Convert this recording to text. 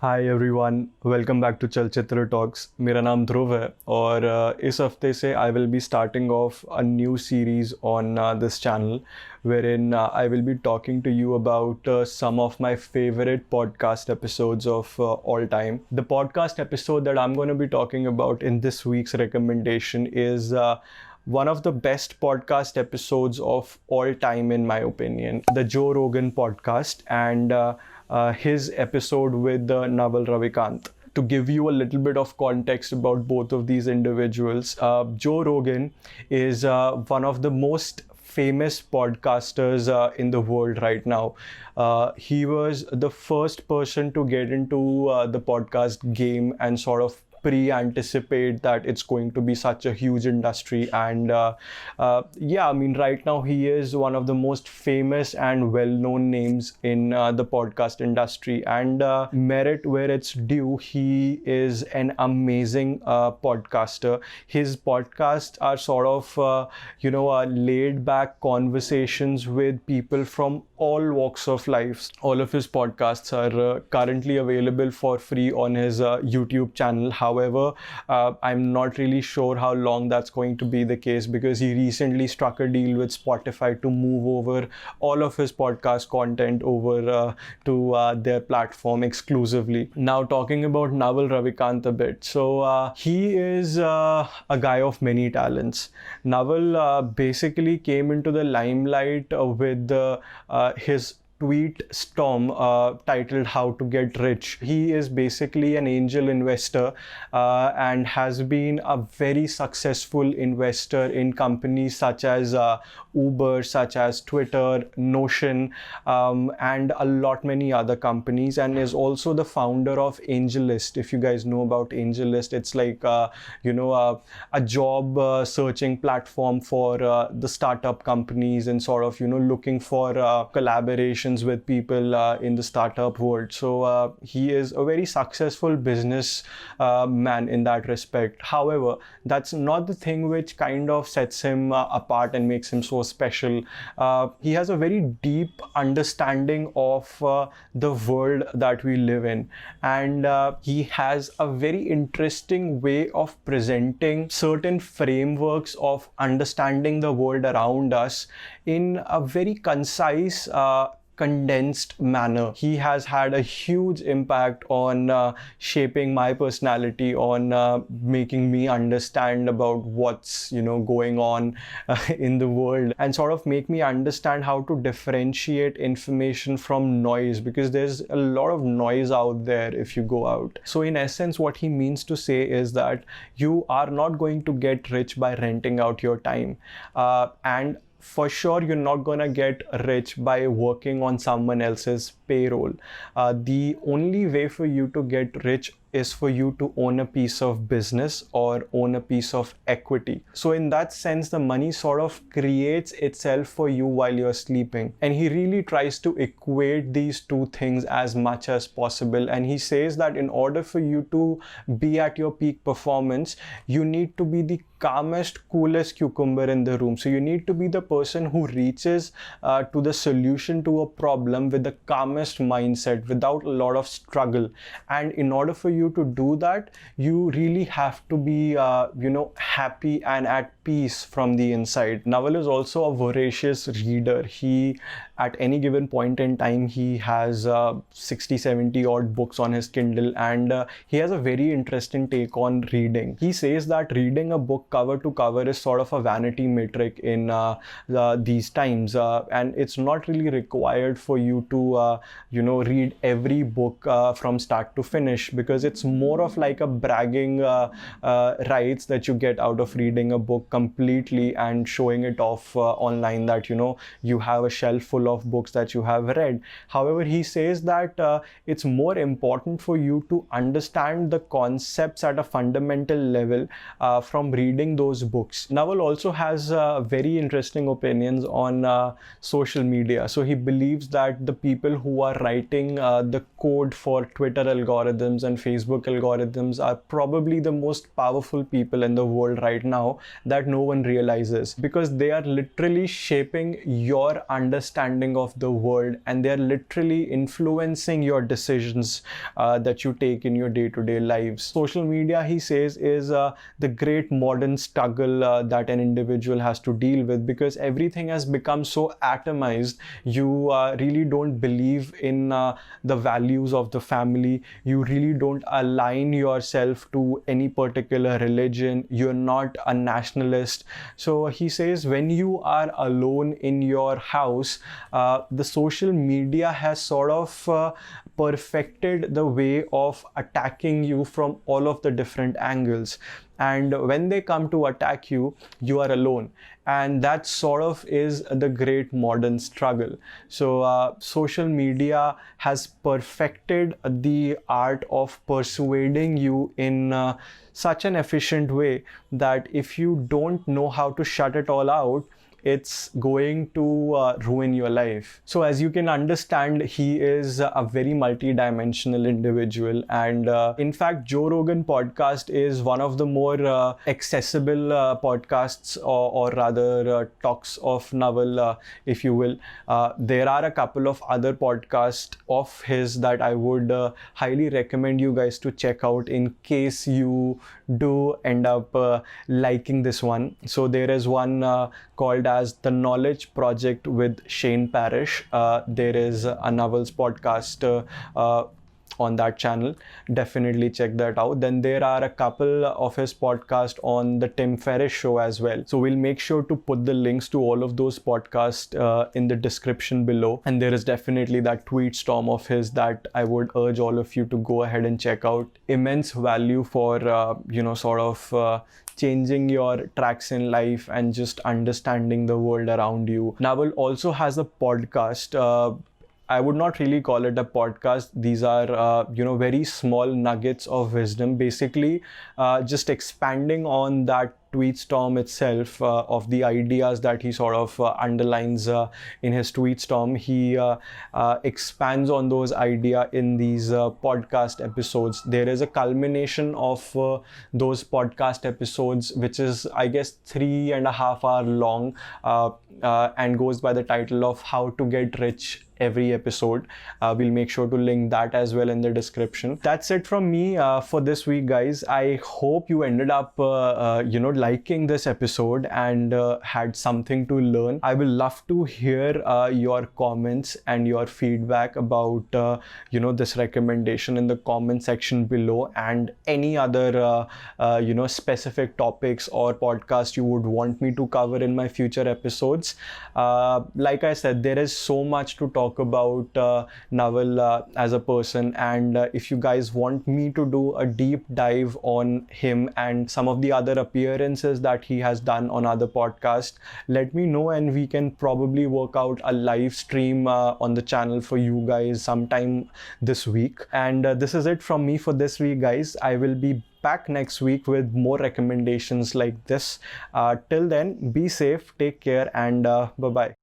Hi everyone, welcome back to Chalchitra Talks. मेरा नाम ध्रुव है और इस हफ्ते से I will be starting off a new series on this channel wherein I will be talking to you about some of my favorite podcast episodes of all time. The podcast episode that I'm going to be talking about in this week's recommendation is one of the best podcast episodes of all time, in my opinion, the Joe Rogan podcast, and his episode with Naval Ravikant. To give you a little bit of context about both of these individuals, Joe Rogan is one of the most famous podcasters in the world right now. He was the first person to get into the podcast game and sort of pre-anticipate that it's going to be such a huge industry. And yeah, I mean, right now he is one of the most famous and well-known names in the podcast industry, and merit where it's due, he is an amazing podcaster. His podcasts are sort of laid back conversations with people from all walks of life. All of his podcasts are currently available for free on his YouTube channel. However, I'm not really sure how long that's going to be the case, because he recently struck a deal with Spotify to move over all of his podcast content over to their platform exclusively. Now, talking about Naval Ravikant a bit. So he is a guy of many talents. Naval basically came into the limelight with his tweet storm titled "How to Get Rich." He is basically an angel investor and has been a very successful investor in companies such as Uber, such as Twitter, Notion, and a lot many other companies, and is also the founder of AngelList. If you guys know about AngelList, it's like a job searching platform for the startup companies, and sort of looking for collaboration with people in the startup world. So he is a very successful business man in that respect. However, that's not the thing which kind of sets him apart and makes him so special. He has a very deep understanding of the world that we live in, and he has a very interesting way of presenting certain frameworks of understanding the world around us in a very concise condensed manner. He has had a huge impact on shaping my personality, on making me understand about what's going on in the world, and sort of make me understand how to differentiate information from noise, because there's a lot of noise out there if you go out. So in essence, what he means to say is that you are not going to get rich by renting out your time, and for sure you're not gonna get rich by working on someone else's payroll. The only way for you to get rich is for you to own a piece of business or own a piece of equity. So in that sense, the money sort of creates itself for you while you're sleeping. And he really tries to equate these two things as much as possible. And he says that in order for you to be at your peak performance, you need to be the calmest, coolest cucumber in the room. So you need to be the person who reaches to the solution to a problem with the calmest mindset, without a lot of struggle. And in order for you to do that, you really have to be happy and at peace from the inside. Naval is also a voracious reader. He, at any given point in time, he has 60-70 odd books on his Kindle, and he has a very interesting take on reading. He says that reading a book cover to cover is sort of a vanity metric in these times, and it's not really required for you to read every book from start to finish, because it's more of like a bragging rights that you get out of reading a book completely and showing it off online, that you have a shelf full of books that you have read. However, he says that it's more important for you to understand the concepts at a fundamental level from reading those books. Naval also has very interesting opinions on social media. So he believes that the people who are writing the code for Twitter algorithms and Facebook Facebook algorithms are probably the most powerful people in the world right now that no one realizes, because they are literally shaping your understanding of the world, and they are literally influencing your decisions that you take in your day-to-day lives. Social media, he says, is the great modern struggle that an individual has to deal with, because everything has become so atomized. You really don't believe in the values of the family. You really don't align yourself to any particular religion. You're not a nationalist. So he says, when you are alone in your house, the social media has sort of perfected the way of attacking you from all of the different angles. And when they come to attack you, you are alone. And that sort of is the great modern struggle. So social media has perfected the art of persuading you in such an efficient way that if you don't know how to shut it all out, it's going to ruin your life. So as you can understand, he is a very multi-dimensional individual, and in fact, Joe Rogan podcast is one of the more accessible podcasts, or rather talks of novel, if you will. There are a couple of other podcasts of his that I would highly recommend you guys to check out in case you do end up liking this one. So there is one called as The Knowledge Project with Shane Parrish. There is a novels podcast on that channel. Definitely check that out. Then there are a couple of his podcasts on the Tim Ferriss show as well. So we'll make sure to put the links to all of those podcasts in the description below. And there is definitely that tweet storm of his that I would urge all of you to go ahead and check out. Immense value for changing your tracks in life and just understanding the world around you. Naval also has a podcast. I would not really call it a podcast. These are, very small nuggets of wisdom, basically just expanding on that tweet storm itself, of the ideas that he sort of underlines in his tweet storm. He expands on those ideas in these podcast episodes. There is a culmination of those podcast episodes, which is, I guess, 3.5 hours long, and goes by the title of How to Get Rich every episode. We'll make sure to link that as well in the description. That's it from me for this week, guys. I hope you ended up liking this episode and had something to learn. I will love to hear your comments and your feedback about this recommendation in the comment section below, and any other specific topics or podcasts you would want me to cover in my future episodes. Like I said, there is so much to talk about Naval as a person, and if you guys want me to do a deep dive on him and some of the other appearances that he has done on other podcasts, let me know, and we can probably work out a live stream on the channel for you guys sometime this week. And this is it from me for this week, guys. I will be back next week with more recommendations like this. Till then, be safe, take care, and bye-bye.